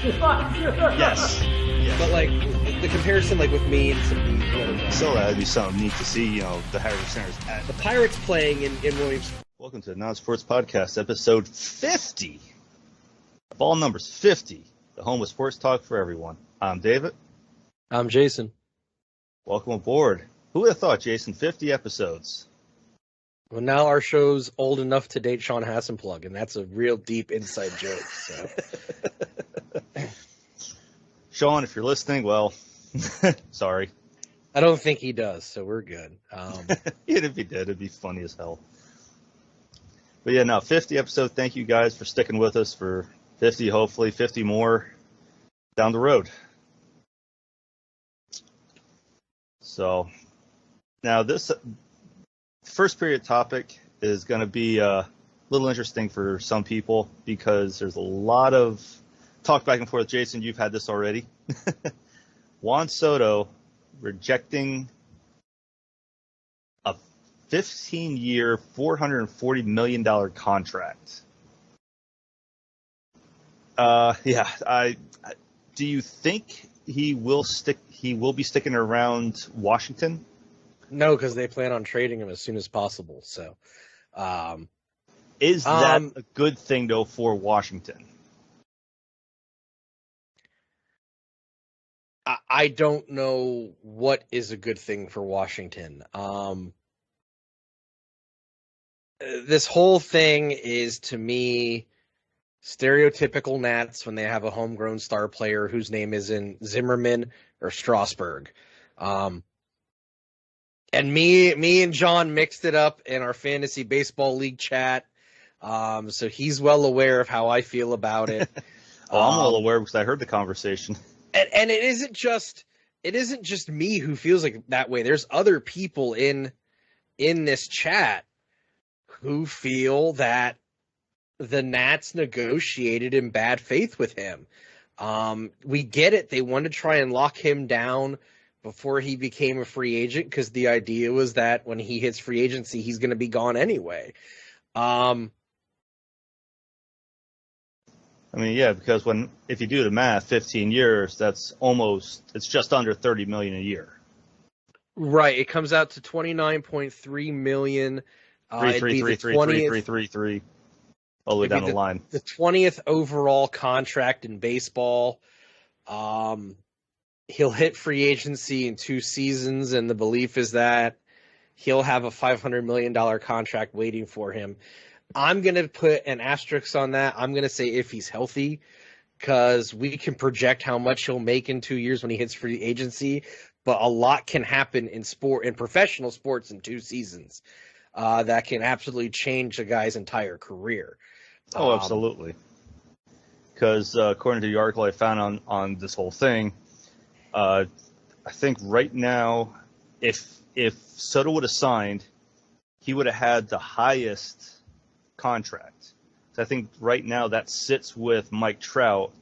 Yes. Yeah. But like the comparison, like with me and some of the other guys. So that'd be something neat to see, the Harry Centers at The Pirates playing in Williams. Welcome to the Non-Sports Podcast, episode 50. Ball numbers 50, the home of sports talk for everyone. I'm David. I'm Jason. Welcome aboard. Who would have thought, Jason, 50 episodes? Well, now our show's old enough to date Sean Hassenplug, and that's a real deep inside joke. So. Sean, if you're listening, well, sorry. I don't think he does, so we're good. If he did, it'd be funny as hell. But yeah, no, 50 episodes. Thank you guys for sticking with us for 50, hopefully 50 more down the road. So now this first period topic is going to be a little interesting for some people because there's a lot of talk back and forth. Jason, you've had this already. Juan Soto rejecting a 15-year, $440 million contract. Do you think he will be sticking around Washington? No, because they plan on trading him as soon as possible. So, is that a good thing though for Washington? I don't know what is a good thing for Washington. This whole thing is, to me, stereotypical Nats when they have a homegrown star player whose name isn't Zimmerman or Strasburg. And me and John mixed it up in our fantasy baseball league chat. So he's well aware of how I feel about it. I'm well aware because I heard the conversation. And it isn't just me who feels like that way. There's other people in this chat who feel that the Nats negotiated in bad faith with him. We get it. They wanted to try and lock him down before he became a free agent because the idea was that when he hits free agency, he's going to be gone anyway. Because if you do the math, 15 years, it's just under $30 million a year. Right. It comes out to $29.3 million. 333 all the way down the line. The 20th overall contract in baseball. He'll hit free agency in 2 seasons, and the belief is that he'll have a $500 million contract waiting for him. I'm going to put an asterisk on that. I'm going to say if he's healthy, because we can project how much he'll make in 2 years when he hits free agency, but a lot can happen in professional sports in 2 seasons that can absolutely change a guy's entire career. Oh, absolutely. Because according to the article I found on this whole thing, I think right now, if Soto would have signed, he would have had the highest contract. So I think right now that sits with Mike Trout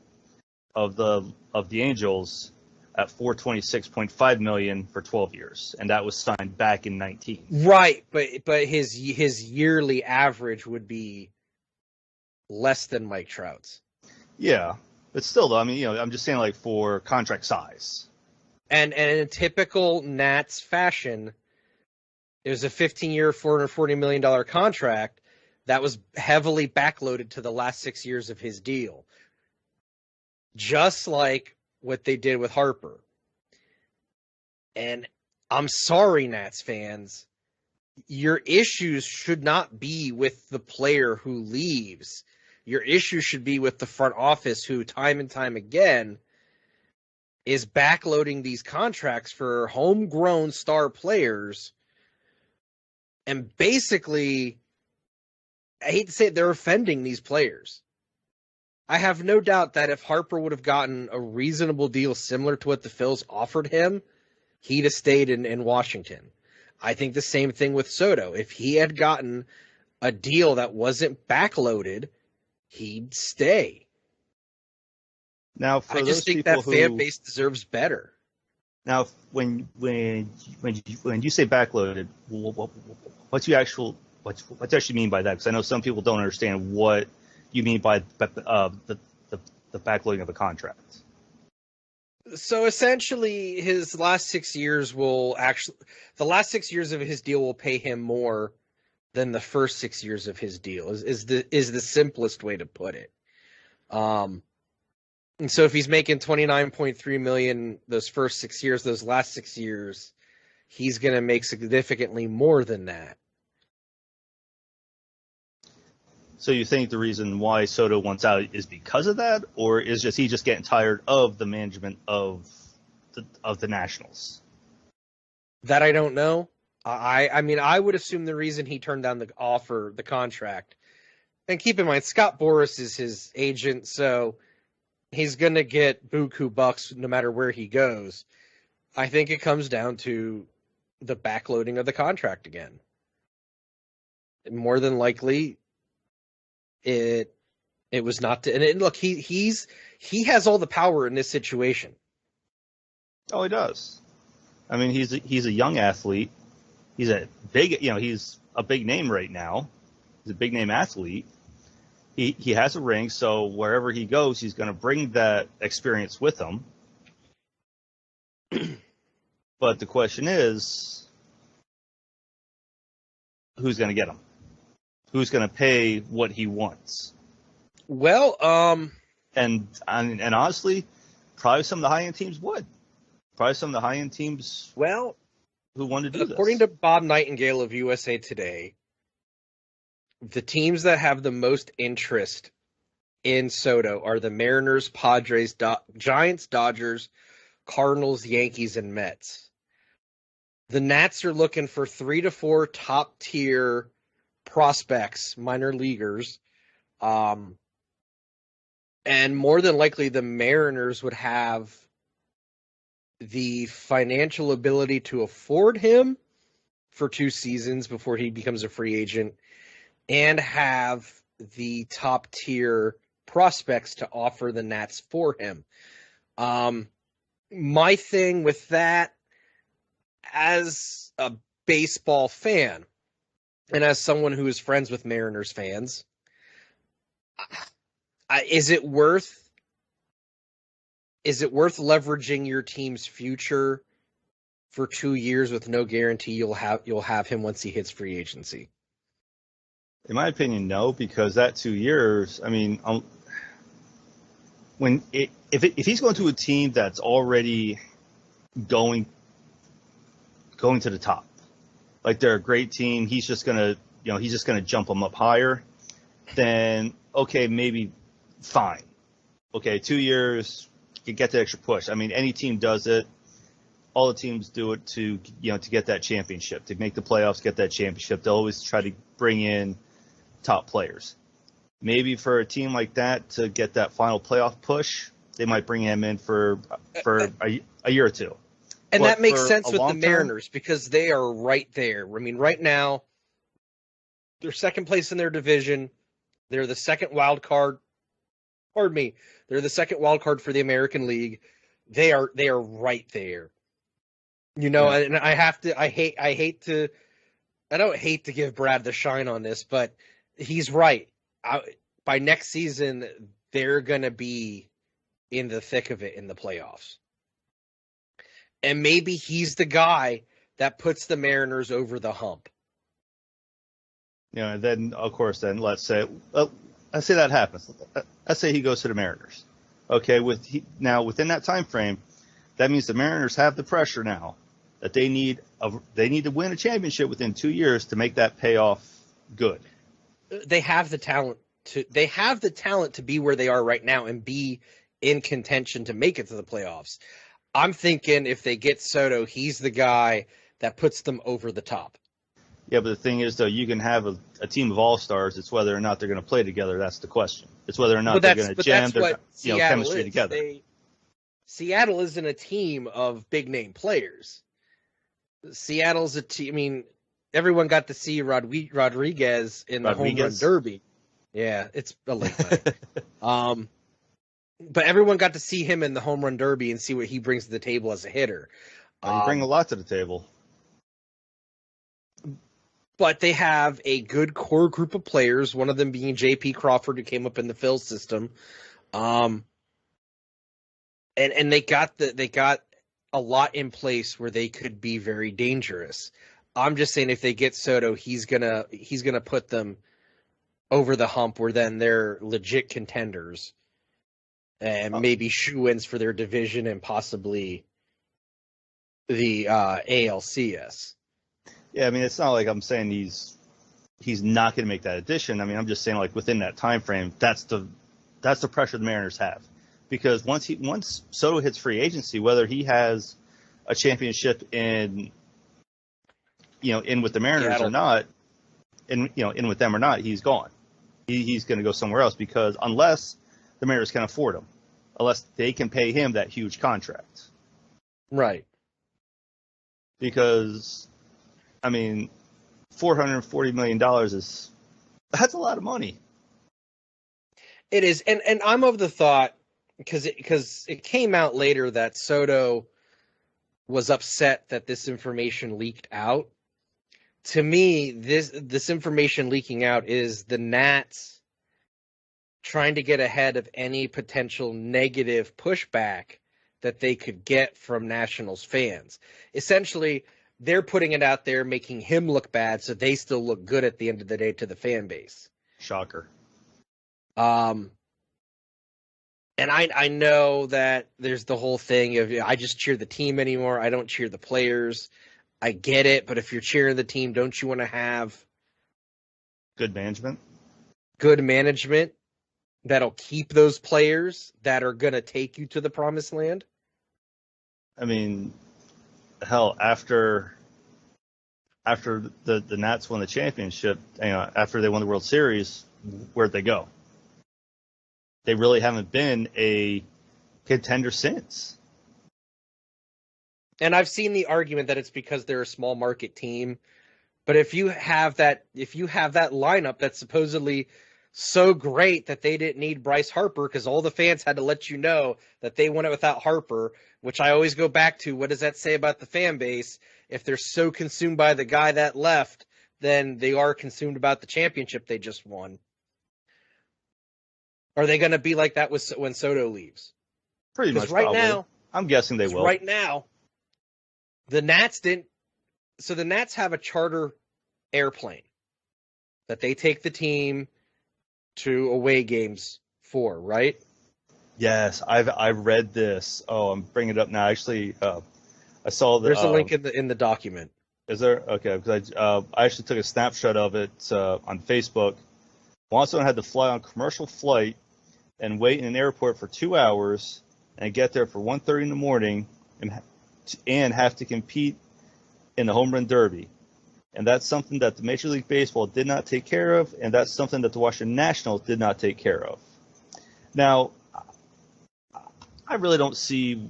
of the Angels at $426.5 million for 12 years, and that was signed back in 19. Right, but his yearly average would be less than Mike Trout's. Yeah, but still, though, I'm just saying, like, for contract size. And in a typical Nats fashion, it was a 15-year, $440 million contract that was heavily backloaded to the last 6 years of his deal. Just like what they did with Harper. And I'm sorry, Nats fans, your issues should not be with the player who leaves. Your issue should be with the front office who, time and time again, is backloading these contracts for homegrown star players. And basically, I hate to say it, they're offending these players. I have no doubt that if Harper would have gotten a reasonable deal similar to what the Phils offered him, he'd have stayed in Washington. I think the same thing with Soto. If he had gotten a deal that wasn't backloaded, he'd stay. Now, I just think that fan base deserves better. Now, when you say backloaded, what do you actually mean by that? Because I know some people don't understand what you mean by the the backloading of the contract. So essentially, his last 6 years the last 6 years of his deal will pay him more than the first 6 years of his deal. Is the simplest way to put it. And so if he's making $29.3 million those first 6 years, those last 6 years, he's going to make significantly more than that. So you think the reason why Soto wants out is because of that, or is he just getting tired of the management of the Nationals? That I don't know. I mean, I would assume the reason he turned down the contract, and keep in mind, Scott Boras is his agent, so he's going to get buku bucks no matter where he goes. I think it comes down to the backloading of the contract again. More than likely, it was not. And look, he has all the power in this situation. Oh, he does. I mean, he's a young athlete. He's a big, he's a big name right now. He's a big name athlete. He has a ring, so wherever he goes, he's going to bring that experience with him. But the question is, who's going to get him? Who's going to pay what he wants? Well, and honestly, probably some of the high-end teams would. Probably some of the high-end teams. Well, who want to do this? According to Bob Nightingale of USA Today, the teams that have the most interest in Soto are the Mariners, Padres, Giants, Dodgers, Cardinals, Yankees, and Mets. The Nats are looking for 3 to 4 top-tier prospects, minor leaguers, and more than likely the Mariners would have the financial ability to afford him for 2 seasons before he becomes a free agent, and have the top tier prospects to offer the Nats for him. My thing with that, as a baseball fan and as someone who is friends with Mariners fans, is it worth leveraging your team's future for 2 years with no guarantee you'll have him once he hits free agency? In my opinion, no, because that 2 years, I mean, if he's going to a team that's already going to the top, like they're a great team, he's just gonna jump them up higher, then okay, maybe fine. Okay, 2 years, you get the extra push. I mean, any team does it. All the teams do it to get that championship, to make the playoffs, get that championship. They'll always try to bring in top players. Maybe for a team like that to get that final playoff push, they might bring him in for a year or two. And but that makes sense with the Mariners because they are right there. I mean, right now, they're second place in their division. They're the second wild card. Pardon me. They're the second wild card for the American League. They are right there. And I don't hate to give Brad the shine on this, but he's right. By next season, they're going to be in the thick of it in the playoffs. And maybe he's the guy that puts the Mariners over the hump. And then, of course, let's say that happens. Let's say he goes to the Mariners. Okay, within that time frame, that means the Mariners have the pressure now that they need to win a championship within 2 years to make that payoff good. They have the talent to be where they are right now and be in contention to make it to the playoffs. I'm thinking if they get Soto, he's the guy that puts them over the top. Yeah, but the thing is, though, you can have a team of all-stars. It's whether or not they're going to play together. That's the question. It's whether or not they're going to jam their chemistry together. Seattle isn't a team of big-name players. Seattle's a team. I mean, everyone got to see Rodriguez in the home run derby. Yeah, it's a late night. But everyone got to see him in the home run derby and see what he brings to the table as a hitter. You bring a lot to the table. But they have a good core group of players, one of them being J.P. Crawford, who came up in the Phil system. and they got a lot in place where they could be very dangerous. I'm just saying if they get Soto, he's gonna put them over the hump where then they're legit contenders and maybe shoe-ins for their division and possibly the ALCS. Yeah, I mean, it's not like I'm saying he's not going to make that addition. I mean, I'm just saying like within that time frame, that's the pressure the Mariners have, because once Soto hits free agency, whether he has a championship in with the Mariners Seattle or not, in with them or not, he's gone. He's going to go somewhere else, because unless the Mariners can afford him, unless they can pay him that huge contract, right? Because I mean, $440 million that's a lot of money. It is, and I'm of the thought, because it came out later that Soto was upset that this information leaked out. To me, this information leaking out is the Nats trying to get ahead of any potential negative pushback that they could get from Nationals fans. Essentially, they're putting it out there, making him look bad, so they still look good at the end of the day to the fan base. Shocker. And I know that there's the whole thing of, I just cheer the team anymore. I don't cheer the players. I get it, but if you're cheering the team, don't you want to have good management? Good management that'll keep those players that are going to take you to the promised land? I mean, hell, after the Nats won the championship, after they won the World Series, where'd they go? They really haven't been a contender since. And I've seen the argument that it's because they're a small market team. But if you have that lineup that's supposedly so great that they didn't need Bryce Harper, because all the fans had to let you know that they won it without Harper, which I always go back to, what does that say about the fan base? If they're so consumed by the guy that left, then they are consumed about the championship they just won. Are they going to be like that when Soto leaves? Pretty much, right probably. now, I'm guessing they will. Right now, the Nats didn't. So the Nats have a charter airplane that they take the team to away games for, right? Yes, I've read this. Oh, I'm bringing it up now. Actually, I saw the. There's a link in the document. Is there? Okay, because I actually took a snapshot of it on Facebook. Juan Soto had to fly on a commercial flight and wait in an airport for 2 hours and get there for 1:30 in the morning and have to compete in the home run derby. And that's something that the Major League Baseball did not take care of, and that's something that the Washington Nationals did not take care of. Now, I really don't see.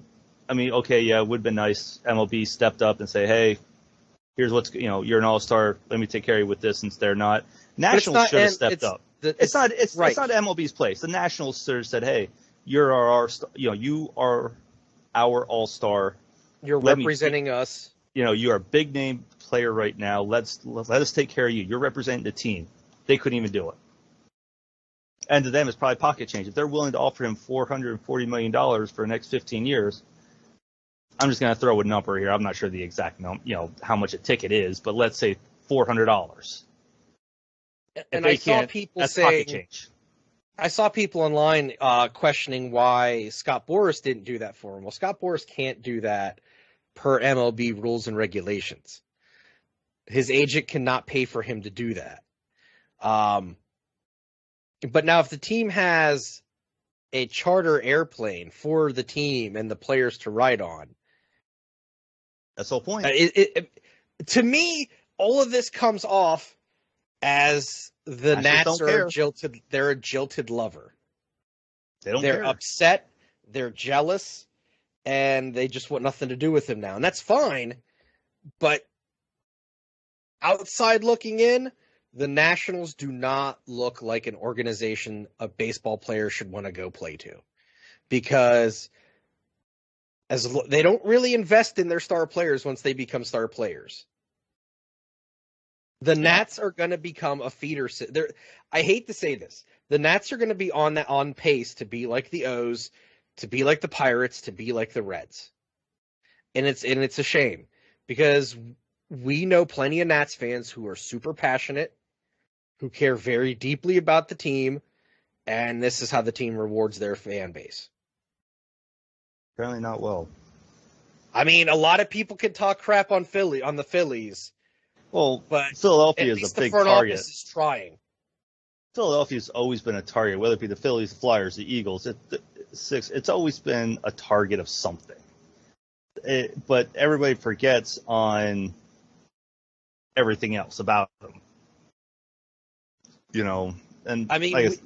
I mean, okay, yeah, it would have been nice. MLB stepped up and say, "Hey, here's what's you're an all-star. Let me take care of you with this." Since they're not, Nationals should have stepped up. It's not MLB's place. The Nationals should have said, "Hey, you are our all-star. You're representing us. You are a big name player right now. Let us take care of you. You're representing the team." They couldn't even do it. And to them, it's probably pocket change. If they're willing to offer him $440 million for the next 15 years, I'm just going to throw a number here. I'm not sure the exact how much a ticket is, but let's say $400. And I saw people saying, I saw people online questioning why Scott Boras didn't do that for him. Well, Scott Boras can't do that per MLB rules and regulations. His agent cannot pay for him to do that. But now if the team has a charter airplane for the team and the players to ride on, that's the whole point. To me, all of this comes off as the Nats are jilted. They're a jilted lover. They're care. Upset. They're jealous, and they just want nothing to do with him now. And that's fine. But outside looking in, the Nationals do not look like an organization a baseball player should want to go play to, because they don't really invest in their star players once they become star players. The Nats are going to become a feeder. I hate to say this. The Nats are going to be on pace to be like the O's, to be like the Pirates, to be like the Reds. And it's a shame because we know plenty of Nats fans who are super passionate, who care very deeply about the team, and this is how the team rewards their fan base. Apparently not well. I mean, a lot of people can talk crap on the Phillies. Well, But Philadelphia at is least a big the front target. office is trying. Philadelphia's always been a target, whether it be the Phillies, the Flyers, the Eagles. It's always been a target of something. But everybody forgets on everything else about them. And I mean,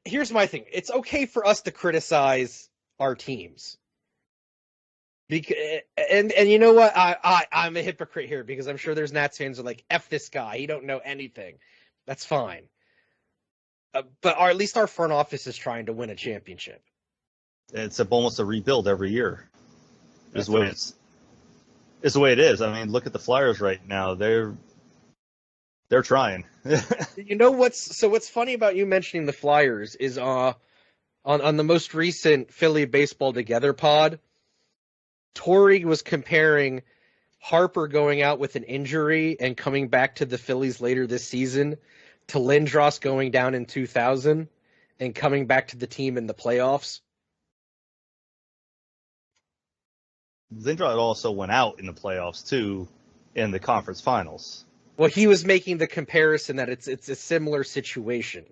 here's my thing. It's okay for us to criticize our teams. And you know what? I'm a hypocrite here because I'm sure there's Nats fans who are like, F this guy. He don't know anything. That's fine. But at least our front office is trying to win a championship. It's almost a rebuild every year. Is the way it's the way it is. I mean, look at the Flyers right now. They're trying. You know what's funny about you mentioning the Flyers is on the most recent Philly Baseball Together pod, Torrey was comparing Harper going out with an injury and coming back to the Phillies later this season to Lindros going down in 2000 and coming back to the team in the playoffs. Lindros also went out in the playoffs too, in the conference finals. Well, he was making the comparison that it's a similar situation,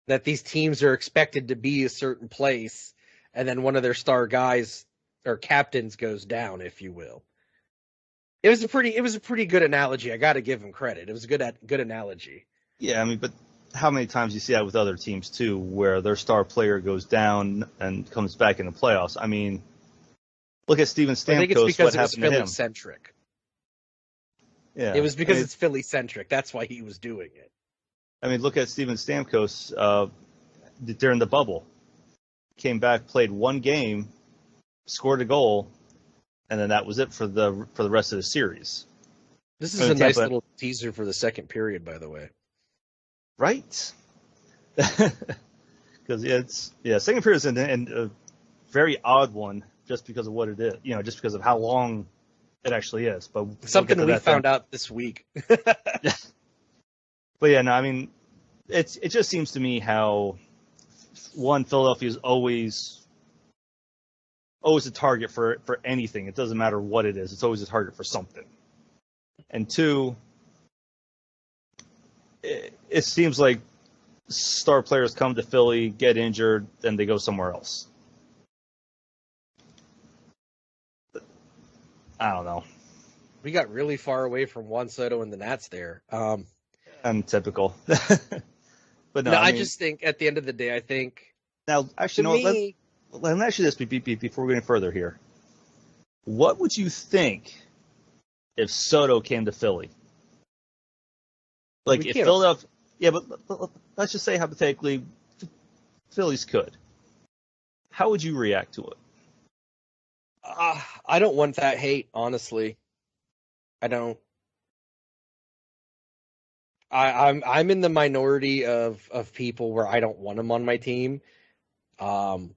that these teams are expected to be a certain place, and then one of their star guys or captains goes down, if you will. It was a pretty good analogy. I got to give him credit. It was a good analogy. Yeah, I mean, but how many times you see that with other teams too, where their star player goes down and comes back in the playoffs? I mean, look at Steven Stamkos. I think it's because what it was happened to him? Philly-centric. Yeah, it was because it's Philly-centric. That's why he was doing it. I mean, look at Steven Stamkos during the bubble. Came back, played one game, scored a goal, and then that was it for the rest of the series. This is a nice little teaser for the second period, by the way. Right? Because second period is a very odd one just because of what it is. Just because of how long it actually is. But something we found out this week. But yeah, no, I mean, it just seems to me how Philadelphia is always a target for anything. It doesn't matter what it is. It's always a target for something. And two, it seems like star players come to Philly, get injured, then they go somewhere else. I don't know. We got really far away from Juan Soto and the Nats there. Untypical. But no, I just think at the end of the day, I think now actually, let me ask you this before we go any further here. What would you think if Soto came to Philly? Like if Philadelphia, but let's just say hypothetically, Phillies could. How would you react to it? I don't want that hate, honestly. I don't. I'm in the minority of people where I don't want him on my team, because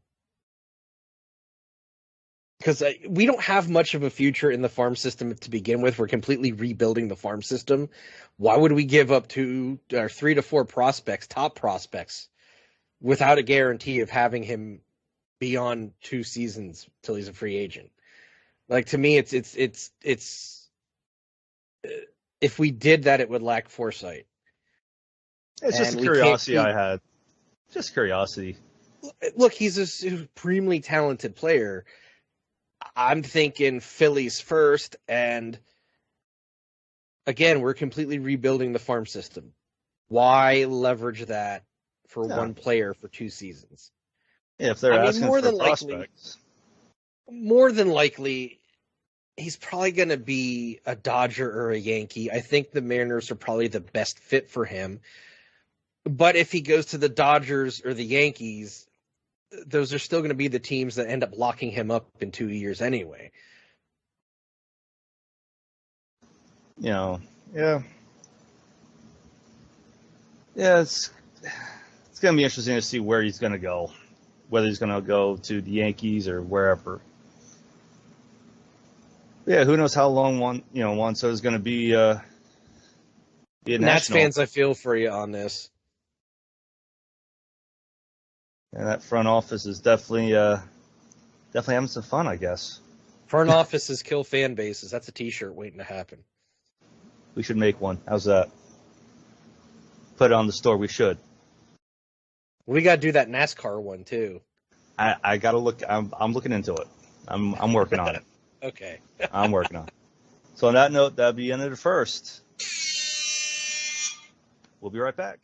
we don't have much of a future in the farm system to begin with. We're completely rebuilding the farm system. Why would we give up 3 to 4 prospects, top prospects, without a guarantee of having him beyond 2 seasons till he's a free agent? Like, to me, it's if we did that, it would lack foresight. It's just a curiosity I had. Just curiosity. Look, he's a supremely talented player. I'm thinking Phillies first, and again, we're completely rebuilding the farm system. Why leverage that for one player for 2 seasons? Yeah, if they're asking for prospects. More than likely, he's probably going to be a Dodger or a Yankee. I think the Mariners are probably the best fit for him. But if he goes to the Dodgers or the Yankees, those are still going to be the teams that end up locking him up in 2 years anyway. Yeah. Yeah, it's going to be interesting to see where he's going to go. whether he's going to go to the Yankees or wherever. Yeah, who knows how long Juan Soto is going to be a Nats national. fans, I feel for you on this. And that front office is definitely having some fun, I guess. Front offices kill fan bases. That's a T-shirt waiting to happen. We should make one. How's that? Put it on the store. We should. We got to do that NASCAR one too. I got to look. I'm looking into it. I'm working on it. Okay. I'm working on it. So on that note, that'll be the end of the first. We'll be right back.